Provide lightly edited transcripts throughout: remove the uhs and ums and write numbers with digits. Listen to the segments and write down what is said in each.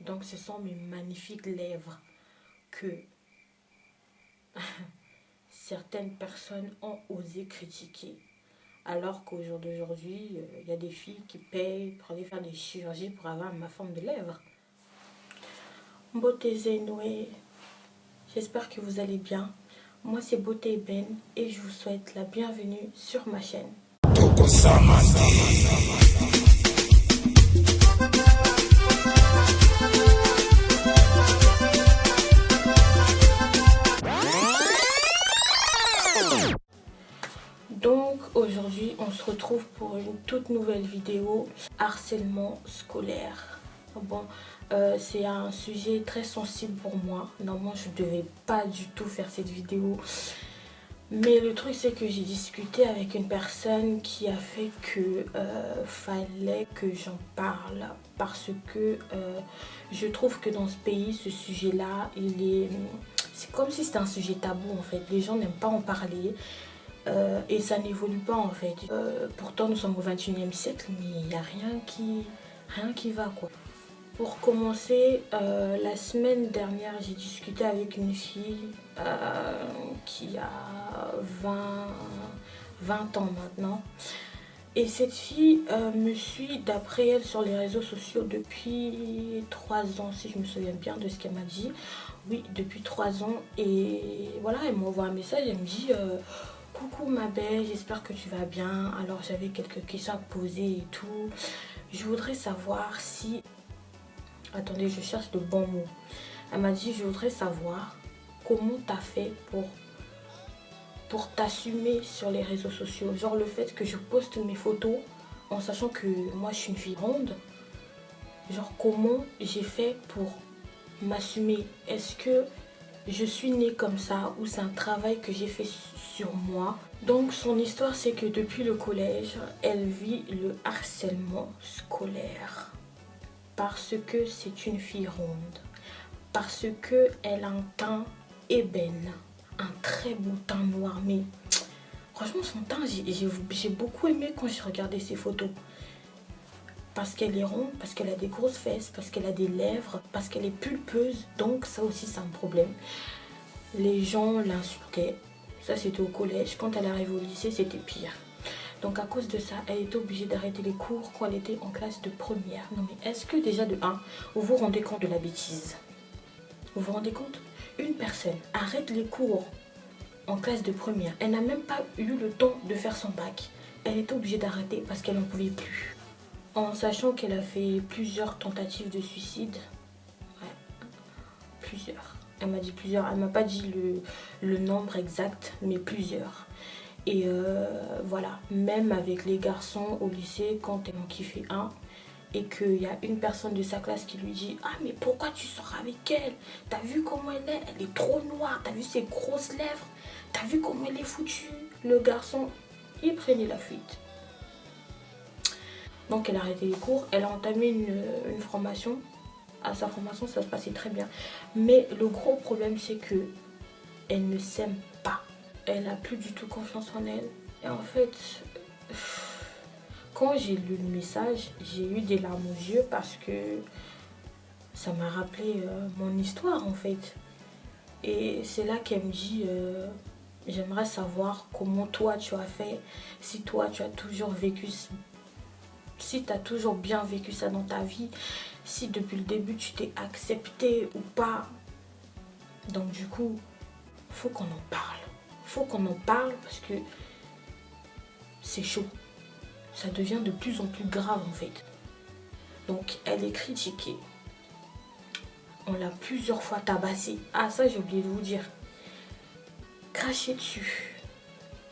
Donc ce sont mes magnifiques lèvres que certaines personnes ont osé critiquer. Alors qu'au jour d'aujourd'hui, il y a des filles qui payent pour aller faire des chirurgies pour avoir ma forme de lèvres. Beauté Zenoé, j'espère que vous allez bien. Moi c'est Beauté Ben et je vous souhaite la bienvenue sur ma chaîne. Donc aujourd'hui on se retrouve pour une toute nouvelle vidéo harcèlement scolaire. Bon, c'est un sujet très sensible pour moi. Normalement je ne devais pas du tout faire cette vidéo. Mais le truc c'est que j'ai discuté avec une personne qui a fait que fallait que j'en parle. Parce que je trouve que dans ce pays, ce sujet-là, c'est comme si c'était un sujet tabou en fait. Les gens n'aiment pas en parler. Et ça n'évolue pas en fait. Pourtant nous sommes au 21e siècle, mais il n'y a rien qui va quoi. Pour commencer, la semaine dernière j'ai discuté avec une fille qui a 20 ans maintenant. Et cette fille me suit d'après elle sur les réseaux sociaux depuis 3 ans, si je me souviens bien de ce qu'elle m'a dit. Oui, depuis 3 ans. Et voilà, elle m'envoie un message, elle me dit coucou ma belle, j'espère que tu vas bien. Alors j'avais quelques questions à te poser et tout. Je voudrais savoir si... Attendez, je cherche le bon mot. Elle m'a dit, je voudrais savoir comment tu as fait pour t'assumer sur les réseaux sociaux. Genre le fait que je poste mes photos en sachant que moi je suis une fille ronde. Genre comment j'ai fait pour m'assumer. Est-ce que je suis née comme ça ou c'est un travail que j'ai fait sur moi? Donc son histoire c'est que depuis le collège, elle vit le harcèlement scolaire. Parce que c'est une fille ronde. Parce qu'elle a un teint ébène. Un très beau teint noir. Mais franchement son teint, j'ai beaucoup aimé quand j'ai regardé ses photos. Parce qu'elle est ronde, parce qu'elle a des grosses fesses, parce qu'elle a des lèvres, parce qu'elle est pulpeuse. Donc ça aussi c'est un problème. Les gens l'insultaient. Ça c'était au collège. Quand elle arrive au lycée c'était pire. Donc à cause de ça, elle était obligée d'arrêter les cours quand elle était en classe de première. Non mais est-ce que déjà de 1, vous vous rendez compte de la bêtise? Vous vous rendez compte? Une personne arrête les cours en classe de première. Elle n'a même pas eu le temps de faire son bac. Elle était obligée d'arrêter parce qu'elle n'en pouvait plus. En sachant qu'elle a fait plusieurs tentatives de suicide. Ouais, plusieurs. Elle m'a dit plusieurs. Elle m'a pas dit le nombre exact, mais plusieurs. Et voilà, même avec les garçons au lycée, quand elle en kiffait un, et qu'il y a une personne de sa classe qui lui dit « Ah mais pourquoi tu sors avec elle? T'as vu comment elle est? Elle est trop noire, t'as vu ses grosses lèvres? T'as vu comment elle est foutue ?» Le garçon, il prenait la fuite. Donc elle a arrêté les cours, elle a entamé une formation. À sa formation, ça se passait très bien. Mais le gros problème, c'est que elle ne s'aime pas. Elle n'a plus du tout confiance en elle. Et en fait, quand j'ai lu le message, j'ai eu des larmes aux yeux parce que ça m'a rappelé mon histoire en fait. Et c'est là qu'elle me dit, j'aimerais savoir comment toi tu as fait, si toi tu as toujours vécu, si tu as toujours bien vécu ça dans ta vie, si depuis le début tu t'es accepté ou pas. Donc du coup, faut qu'on en parle. Faut qu'on en parle parce que c'est chaud. Ça devient de plus en plus grave en fait. Donc elle est critiquée. On l'a plusieurs fois tabassée. Ah ça j'ai oublié de vous dire. Cracher dessus.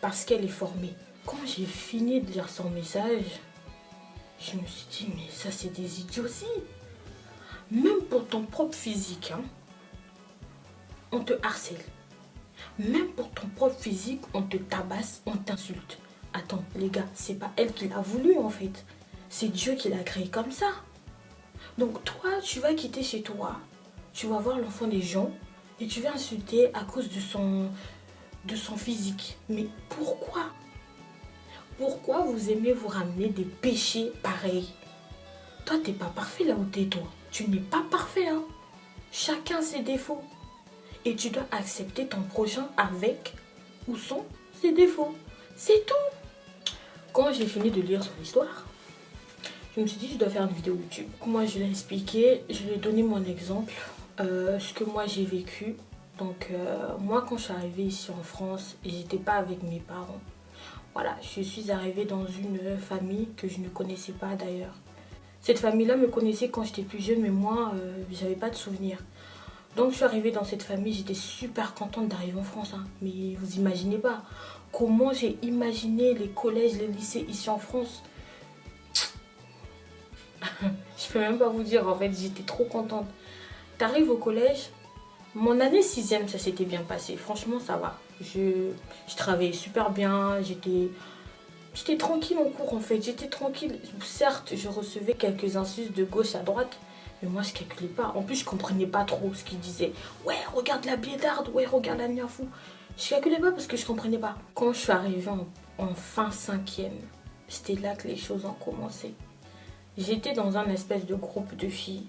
Parce qu'elle est formée. Quand j'ai fini de lire son message, je me suis dit mais ça c'est des idioties. Même pour ton propre physique, hein, on te harcèle. Même pour ton propre physique, on te tabasse, on t'insulte. Attends, les gars, c'est pas elle qui l'a voulu en fait. C'est Dieu qui l'a créé comme ça. Donc toi, tu vas quitter chez toi, tu vas voir l'enfant des gens et tu vas insulter à cause de son physique. Mais pourquoi? Pourquoi vous aimez vous ramener des péchés pareils? Toi, t'es pas parfait là où t'es, toi. Tu n'es pas parfait, hein. Chacun ses défauts. Et tu dois accepter ton prochain avec ou sans ses défauts. C'est tout. Quand j'ai fini de lire son histoire, je me suis dit je dois faire une vidéo YouTube. Moi je l'ai expliqué, je lui ai donné mon exemple, ce que moi j'ai vécu. Donc moi quand je suis arrivée ici en France, j'étais pas avec mes parents. Voilà, je suis arrivée dans une famille que je ne connaissais pas d'ailleurs. Cette famille-là me connaissait quand j'étais plus jeune, mais moi, j'avais pas de souvenirs. Donc je suis arrivée dans cette famille, j'étais super contente d'arriver en France. Hein. Mais vous imaginez pas comment j'ai imaginé les collèges, les lycées ici en France. Je peux même pas vous dire, en fait, j'étais trop contente. T'arrives au collège, mon année 6e, ça s'était bien passé. Franchement, ça va. Je travaillais super bien, j'étais tranquille en cours en fait, j'étais tranquille. Certes, je recevais quelques insultes de gauche à droite, mais moi je calculais pas. En plus, je comprenais pas trop ce qu'ils disaient. Ouais, regarde la blédarde, ouais, regarde la niafou. Je calculais pas parce que je comprenais pas. Quand je suis arrivée en fin 5e, c'était là que les choses ont commencé. J'étais dans un espèce de groupe de filles.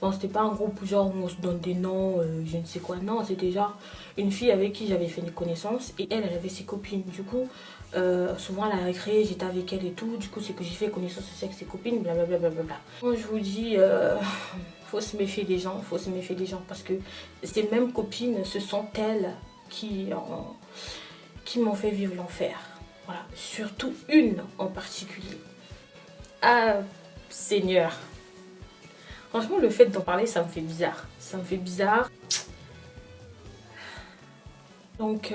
Bon, c'était pas un groupe genre où on se donne des noms, je ne sais quoi. Non, c'était genre une fille avec qui j'avais fait une connaissance et elle avait ses copines. Du coup, souvent à la récré, j'étais avec elle et tout. Du coup, c'est que j'ai fait connaissance aussi avec ses copines, blablabla. Moi, je vous dis, faut se méfier des gens, faut se méfier des gens parce que ces mêmes copines, ce sont elles qui m'ont fait vivre l'enfer. Voilà, surtout une en particulier. Ah, Seigneur. Franchement, le fait d'en parler, ça me fait bizarre. Ça me fait bizarre. Donc,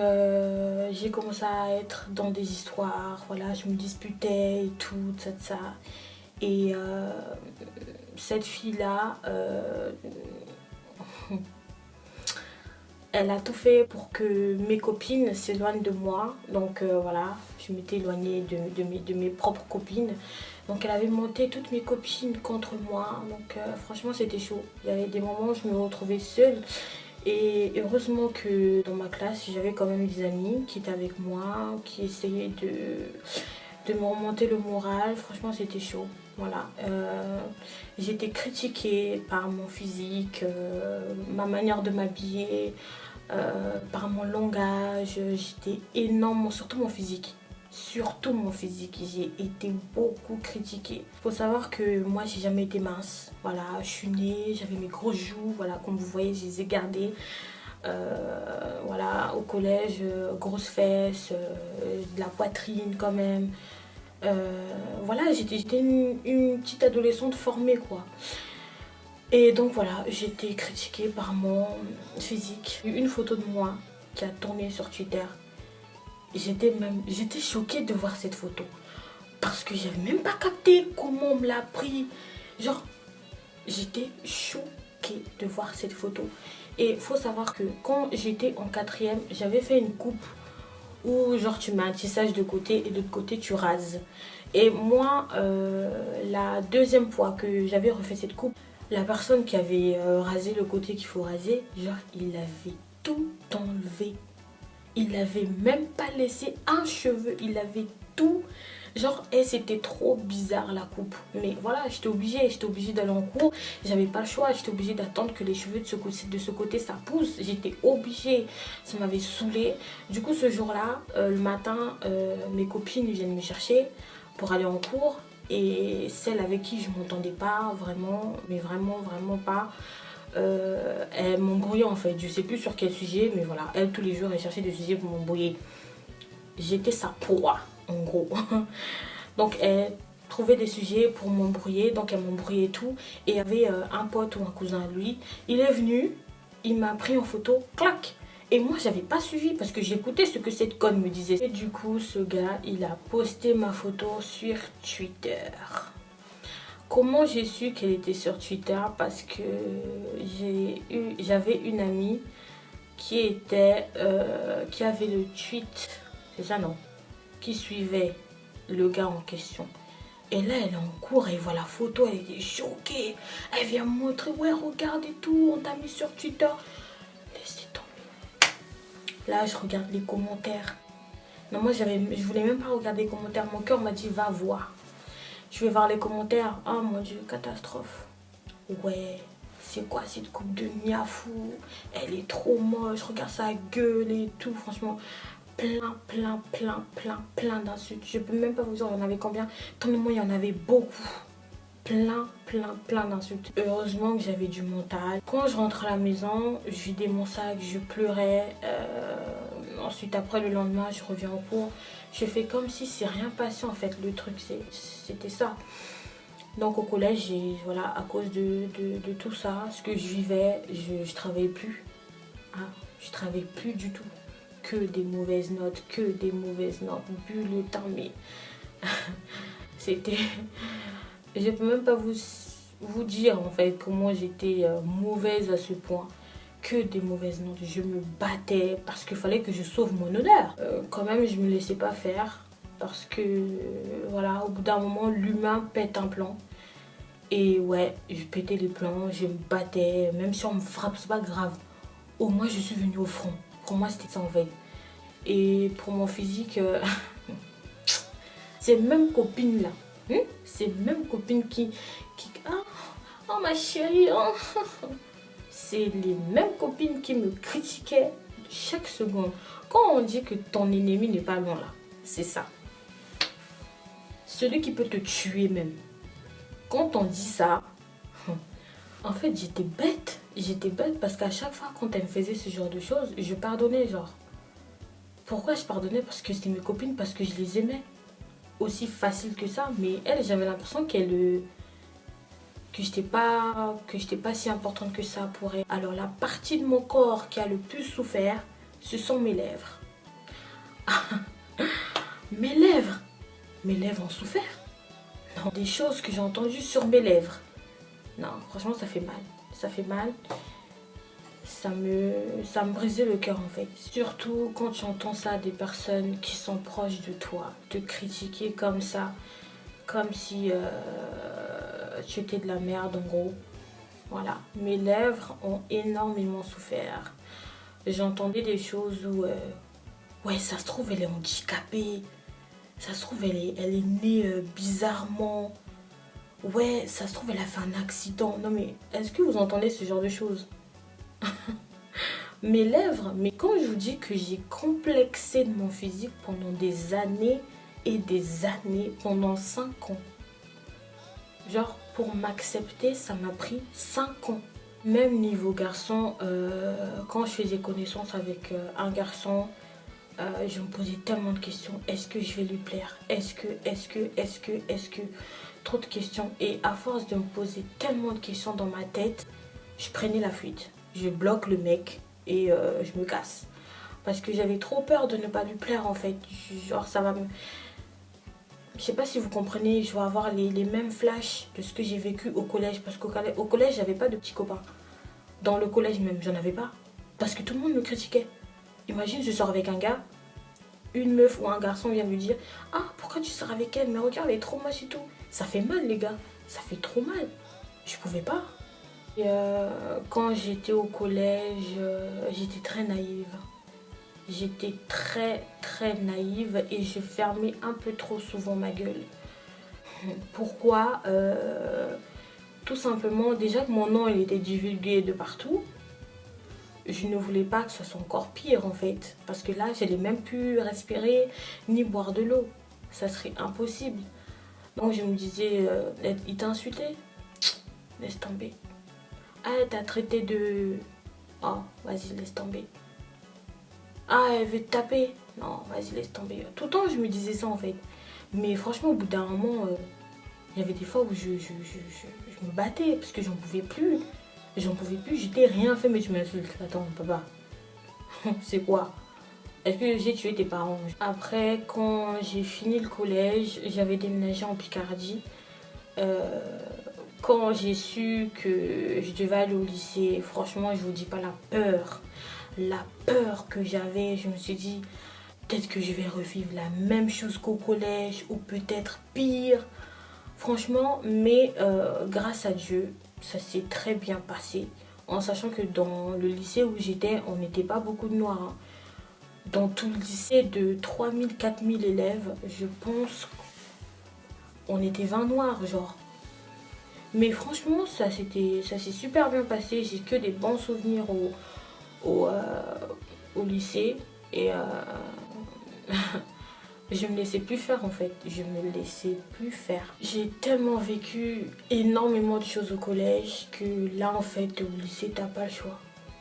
j'ai commencé à être dans des histoires. Voilà, je me disputais et tout, ça. Et cette fille-là, elle a tout fait pour que mes copines s'éloignent de moi. Donc voilà, je m'étais éloignée de mes propres copines. Donc elle avait monté toutes mes copines contre moi. Donc franchement c'était chaud. Il y avait des moments où je me retrouvais seule. Et heureusement que dans ma classe, j'avais quand même des amis qui étaient avec moi, qui essayaient de me remonter le moral. Franchement c'était chaud. Voilà, j'étais critiquée par mon physique, ma manière de m'habiller, par mon langage. J'étais énorme, surtout mon physique. Surtout mon physique, j'ai été beaucoup critiquée. Faut savoir que moi j'ai jamais été mince. Voilà, je suis née, j'avais mes grosses joues, voilà, comme vous voyez, je les ai gardées. Voilà, au collège, grosses fesses, de la poitrine quand même. Voilà, j'étais une petite adolescente formée quoi. Et donc voilà, j'ai été critiquée par mon physique. Une photo de moi qui a tourné sur Twitter. J'étais choquée de voir cette photo. Parce que j'avais même pas capté comment on me l'a pris. Genre, j'étais choquée de voir cette photo. Et il faut savoir que quand j'étais en 4e, j'avais fait une coupe où genre tu mets un tissage de côté et de l'autre côté tu rases. Et moi, la deuxième fois que j'avais refait cette coupe, la personne qui avait rasé le côté qu'il faut raser, genre il avait tout enlevé. Il n'avait même pas laissé un cheveu, il avait tout. Genre, c'était trop bizarre la coupe. Mais voilà, j'étais obligée d'aller en cours. J'avais pas le choix, j'étais obligée d'attendre que les cheveux de ce côté ça pousse. J'étais obligée, ça m'avait saoulée. Du coup, ce jour-là, le matin, mes copines viennent me chercher pour aller en cours. Et celle avec qui je m'entendais pas vraiment, mais vraiment pas. Elle m'embrouillait en fait, je sais plus sur quel sujet, mais voilà, elle tous les jours elle cherchait des sujets pour m'embrouiller. J'étais sa proie en gros. Donc elle trouvait des sujets pour m'embrouiller, donc elle m'embrouillait tout. Et il y avait un pote ou un cousin à lui, il est venu, il m'a pris en photo, clac. Et moi j'avais pas suivi parce que j'écoutais ce que cette conne me disait. Et du coup ce gars il a posté ma photo sur Twitter. Comment j'ai su qu'elle était sur Twitter? Parce que j'avais une amie qui avait le tweet, c'est ça non? Qui suivait le gars en question. Et là elle est en cours, elle voit la photo, elle était choquée. Elle vient me montrer, ouais regarde et tout, on t'a mis sur Twitter. Laissez tomber. Là je regarde les commentaires. Non moi je voulais même pas regarder les commentaires, mon cœur m'a dit va voir. Je vais voir les commentaires. Oh mon dieu, catastrophe. Ouais, c'est quoi cette coupe de niafou? Elle est trop moche, regarde sa gueule et tout, franchement. Plein d'insultes. Je peux même pas vous dire, il y en avait combien. Tant de moi, il y en avait beaucoup. Plein d'insultes. Heureusement que j'avais du mental. Quand je rentre à la maison, je vidais mon sac, je pleurais. Ensuite, après, le lendemain, je reviens au cours. Je fais comme si c'est rien passé, en fait. Le truc, c'était ça. Donc, au collège, voilà, à cause de tout ça, ce que je vivais, je travaillais plus. Hein, je travaillais plus du tout. Que des mauvaises notes, bulletins, mais c'était... Je peux même pas vous dire en fait comment j'étais mauvaise à ce point. Que des mauvaises notes. Je me battais parce qu'il fallait que je sauve mon honneur. Quand même, je me laissais pas faire parce que voilà, au bout d'un moment, l'humain pète un plan. Et ouais, je pétais les plans, je me battais, même si on me frappe, c'est pas grave. Au moins, je suis venue au front. Pour moi, c'était ça en fait. Et pour mon physique, ces mêmes copines là, ces mêmes copines qui oh ma chérie, oh. C'est les mêmes copines qui me critiquaient chaque seconde. Quand on dit que ton ennemi n'est pas loin là, c'est ça. Celui qui peut te tuer même. Quand on dit ça, en fait j'étais bête. J'étais bête parce qu'à chaque fois quand elle me faisait ce genre de choses, je pardonnais genre. Pourquoi je pardonnais? Parce que c'était mes copines, parce que je les aimais. Aussi facile que ça, mais elle, j'avais l'impression que j'étais pas si importante que ça pour elle. Alors la partie de mon corps qui a le plus souffert, ce sont mes lèvres. Mes lèvres ont souffert. Non, des choses que j'ai entendues sur mes lèvres. Non, franchement, ça fait mal. Ça fait mal. Ça me brisait le cœur en fait. Surtout quand tu entends ça des personnes qui sont proches de toi, te critiquer comme ça, comme si tu étais de la merde en gros. Voilà, mes lèvres ont énormément souffert. J'entendais des choses où, ouais, ça se trouve elle est handicapée, ça se trouve elle est née bizarrement, ouais, ça se trouve elle a fait un accident. Non mais, est-ce que vous entendez ce genre de choses? Mes lèvres, mais quand je vous dis que j'ai complexé de mon physique pendant des années et des années, pendant 5 ans. Genre, pour m'accepter, ça m'a pris 5 ans. Même niveau garçon, quand je faisais connaissance avec un garçon, je me posais tellement de questions. Est-ce que je vais lui plaire? Est-ce que trop de questions. Et à force de me poser tellement de questions dans ma tête, je prenais la fuite. Je bloque le mec et je me casse. Parce que j'avais trop peur de ne pas lui plaire en fait. Genre ça va me... Je sais pas si vous comprenez, je vais avoir les mêmes flashs de ce que j'ai vécu au collège. Parce qu'au collège, j'avais pas de petits copains. Dans le collège même, j'en avais pas. Parce que tout le monde me critiquait. Imagine, je sors avec un gars, une meuf ou un garçon vient me dire « Ah, pourquoi tu sors avec elle? Mais regarde, elle est trop moche et tout. » Ça fait mal les gars, ça fait trop mal. Je pouvais pas. Et quand j'étais au collège, j'étais très naïve. J'étais très naïve et je fermais un peu trop souvent ma gueule. Pourquoi? Tout simplement, déjà que mon nom il était divulgué de partout. Je ne voulais pas que ce soit encore pire en fait. Parce que là, j'allais même plus respirer ni boire de l'eau. Ça serait impossible. Donc je me disais, il t'a insulté? Laisse tomber. Ah, elle t'a traité de... Oh, vas-y, laisse tomber. Ah, elle veut te taper? Non, vas-y, laisse tomber. Tout le temps, je me disais ça en fait. Mais franchement, au bout d'un moment, il y avait des fois où je me battais parce que j'en pouvais plus. J'en pouvais plus, j'étais rien fait, mais tu m'insultes. Attends, papa, c'est quoi? Est-ce que j'ai tué tes parents? Après, quand j'ai fini le collège, j'avais déménagé en Picardie. Quand j'ai su que je devais aller au lycée, franchement, je vous dis pas la peur que j'avais, je me suis dit, peut-être que je vais revivre la même chose qu'au collège, ou peut-être pire. Franchement, mais grâce à Dieu, ça s'est très bien passé. En sachant que dans le lycée où j'étais, on n'était pas beaucoup de noirs. Hein. Dans tout le lycée de 3000, 4000 élèves, je pense qu'on était 20 noirs, genre. Mais franchement, ça s'est super bien passé. J'ai que des bons souvenirs au, euh, au lycée. Et je me laissais plus faire en fait. Je me laissais plus faire. J'ai tellement vécu énormément de choses au collège que là en fait au lycée t'as pas le choix.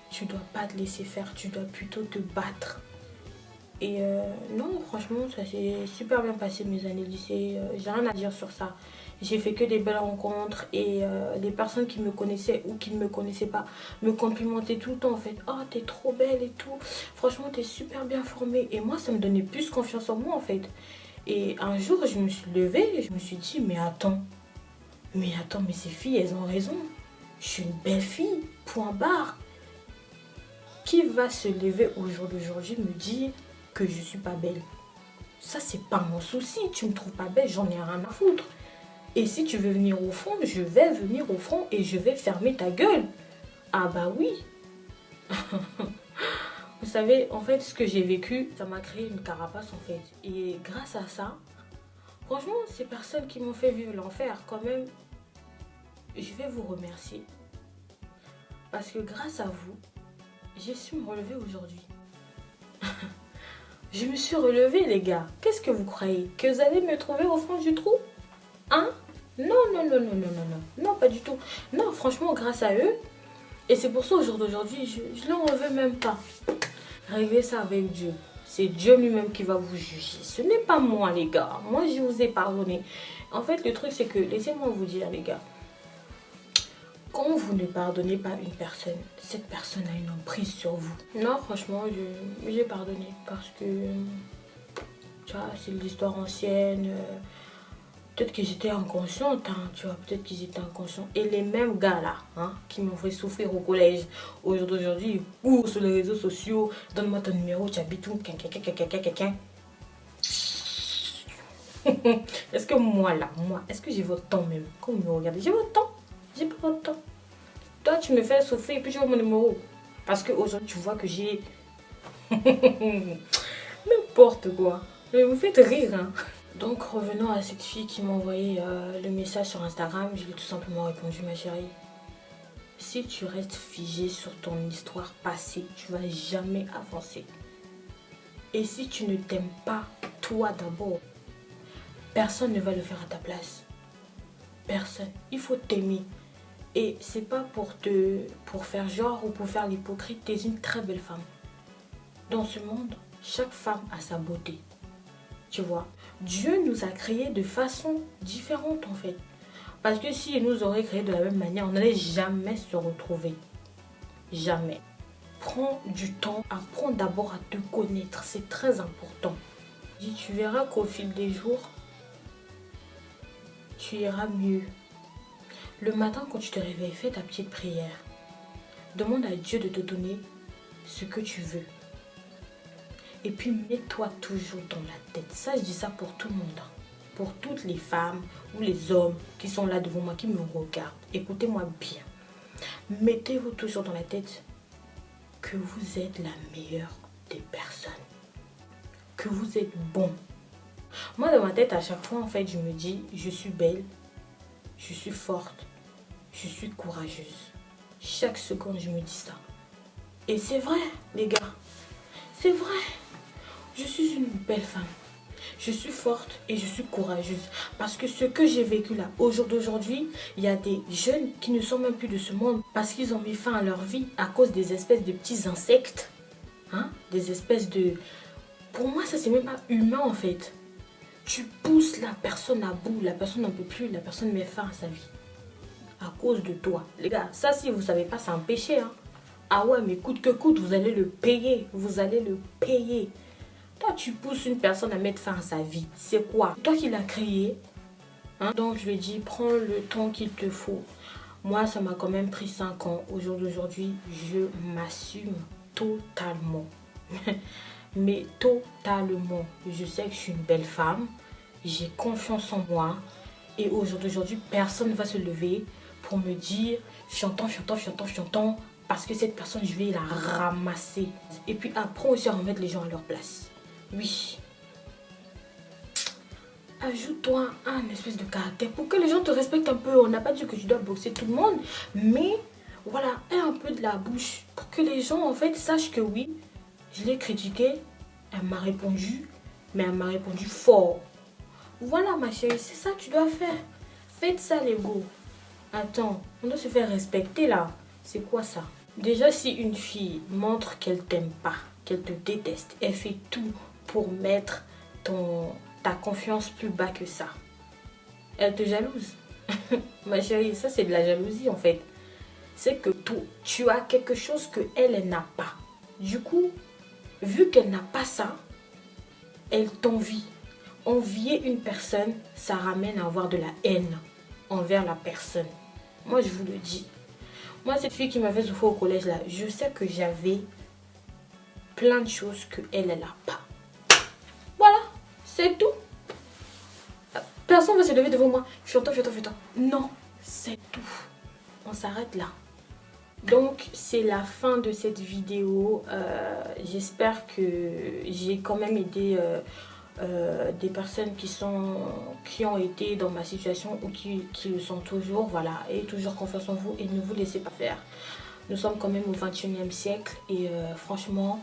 Tu dois pas te laisser faire, tu dois plutôt te battre. Et non, franchement, ça s'est super bien passé mes années de lycée. J'ai rien à dire sur ça. J'ai fait que des belles rencontres et les personnes qui me connaissaient ou qui ne me connaissaient pas me complimentaient tout le temps en fait. Oh, t'es trop belle et tout. Franchement, t'es super bien formée. Et moi, ça me donnait plus confiance en moi en fait. Et un jour, je me suis levée et je me suis dit, mais ces filles, elles ont raison. Je suis une belle fille, point barre. Qui va se lever au jour d'aujourd'hui me dire que je suis pas belle? Ça, c'est pas mon souci. Tu me trouves pas belle, j'en ai rien à foutre. Et si tu veux venir au front, je vais venir au front et je vais fermer ta gueule. Ah bah oui. Vous savez, en fait, ce que j'ai vécu, ça m'a créé une carapace en fait. Et grâce à ça, franchement, ces personnes qui m'ont fait vivre l'enfer, quand même, je vais vous remercier. Parce que grâce à vous, j'ai su me relever aujourd'hui. Je me suis relevée, les gars. Qu'est-ce que vous croyez? Que vous allez me trouver au fond du trou? Hein? Non, non, non, non, non, non, non. Non, pas du tout. Non, franchement, grâce à eux. Et c'est pour ça, au jour d'aujourd'hui, je ne leur en veux même pas. Réglez ça avec Dieu. C'est Dieu lui-même qui va vous juger. Ce n'est pas moi, les gars. Moi, je vous ai pardonné. En fait, le truc, c'est que, laissez-moi vous dire, les gars. Quand vous ne pardonnez pas une personne, cette personne a une emprise sur vous. Non, franchement, j'ai pardonné parce que, tu vois, c'est l'histoire ancienne. Peut-être que j'étais inconsciente, hein, tu vois, peut-être qu'ils étaient inconscients. Et les mêmes gars là, hein, qui m'ont fait souffrir au collège, aujourd'hui, ils courent sur les réseaux sociaux, donne-moi ton numéro, tu habites où, Est-ce que moi là, est-ce que j'ai votre temps même? Quand vous me regardez, j'ai votre temps? J'ai pas votre temps. Toi, tu me fais souffrir et puis tu veux mon numéro. Parce qu'aujourd'hui, tu vois que j'ai... N'importe quoi. Mais vous faites rire, hein. Donc, revenons à cette fille qui m'a envoyé le message sur Instagram. Je lui ai tout simplement répondu, ma chérie. Si tu restes figé sur ton histoire passée, tu vas jamais avancer. Et si tu ne t'aimes pas, toi d'abord, personne ne va le faire à ta place. Personne. Il faut t'aimer. Et c'est pas pour faire genre ou pour faire l'hypocrite, t'es une très belle femme. Dans ce monde, chaque femme a sa beauté. Tu vois, Dieu nous a créés de façon différente en fait. Parce que s'il nous aurait créés de la même manière, on n'allait jamais se retrouver. Jamais. Prends du temps, apprends d'abord à te connaître, c'est très important. Et tu verras qu'au fil des jours, tu iras mieux. Le matin quand tu te réveilles, fais ta petite prière. Demande à Dieu de te donner ce que tu veux. Et puis mets-toi toujours dans la tête. Ça, je dis ça pour tout le monde. Pour toutes les femmes ou les hommes qui sont là devant moi, qui me regardent. Écoutez-moi bien. Mettez-vous toujours dans la tête que vous êtes la meilleure des personnes. Que vous êtes bon. Moi, dans ma tête, à chaque fois, en fait, je me dis, je suis belle, je suis forte, je suis courageuse. Chaque seconde, je me dis ça. Et c'est vrai, les gars. C'est vrai. Je suis une belle femme. Je suis forte et je suis courageuse. Parce que ce que j'ai vécu là, au jour d'aujourd'hui, il y a des jeunes qui ne sont même plus de ce monde. Parce qu'ils ont mis fin à leur vie à cause des espèces de petits insectes. Hein? Des espèces de... Pour moi, ça c'est même pas humain en fait. Tu pousses la personne à bout, la personne n'en peut plus, la personne met fin à sa vie. À cause de toi. Les gars, ça si vous savez pas, c'est un péché. Hein? Ah ouais, mais coûte que coûte, vous allez le payer. Vous allez le payer. Toi, tu pousses une personne à mettre fin à sa vie. C'est quoi? Toi qui l'as créé. Hein? Donc, je lui dis, prends le temps qu'il te faut. Moi, ça m'a quand même pris 5 ans. Au jour d'aujourd'hui, je m'assume totalement. Mais totalement. Je sais que je suis une belle femme. J'ai confiance en moi. Et au jour d'aujourd'hui, personne ne va se lever pour me dire fiantant, fiantant, fiantant, fiantant. Parce que cette personne, je vais la ramasser. Et puis, apprends aussi à remettre les gens à leur place. Oui. ajoute-toi un espèce de caractère pour que les gens te respectent un peu. On n'a pas dit que tu dois boxer tout le monde, mais voilà, aie un peu de la bouche pour que les gens en fait sachent que oui, je l'ai critiqué, elle m'a répondu, mais elle m'a répondu fort. Voilà ma chérie, c'est ça que tu dois faire. Faites ça les go. Attends, on doit se faire respecter là. C'est quoi ça? Déjà, si une fille montre qu'elle t'aime pas, qu'elle te déteste, elle fait tout pour mettre ta confiance plus bas que ça. Elle te jalouse. Ma chérie, ça c'est de la jalousie en fait. C'est que tu as quelque chose que elle n'a pas. Du coup, vu qu'elle n'a pas ça, elle t'envie. Envier une personne, ça ramène à avoir de la haine envers la personne. Moi, je vous le dis. Moi, cette fille qui m'avait souffert au collège, là, je sais que j'avais plein de choses qu'elle, elle n'a pas. Voilà, c'est tout. Personne ne va se lever devant moi. Fais-toi. Non, c'est tout. On s'arrête là. Donc, c'est la fin de cette vidéo. J'espère que j'ai quand même aidé des personnes qui ont été dans ma situation ou qui le sont toujours. Voilà, ayez toujours confiance en vous et ne vous laissez pas faire. Nous sommes quand même au 21e siècle et franchement,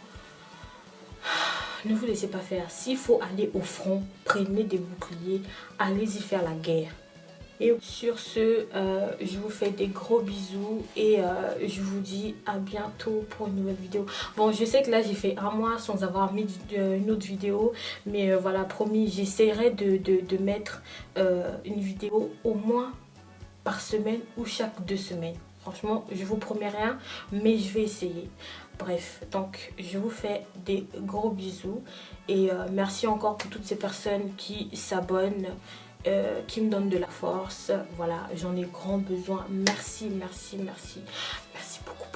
ne vous laissez pas faire. S'il faut aller au front, prenez des boucliers, allez-y faire la guerre. Et sur ce, je vous fais des gros bisous et je vous dis à bientôt pour une nouvelle vidéo. Bon, je sais que là, j'ai fait un mois sans avoir mis une autre vidéo. Mais voilà, promis, j'essaierai de mettre une vidéo au moins par semaine ou chaque 2 semaines. Franchement, je vous promets rien, mais je vais essayer. Bref, donc je vous fais des gros bisous et merci encore pour toutes ces personnes qui s'abonnent, qui me donnent de la force. Voilà, j'en ai grand besoin. Merci beaucoup.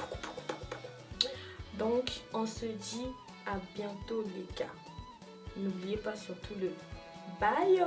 Donc, on se dit à bientôt les gars. N'oubliez pas surtout le bye.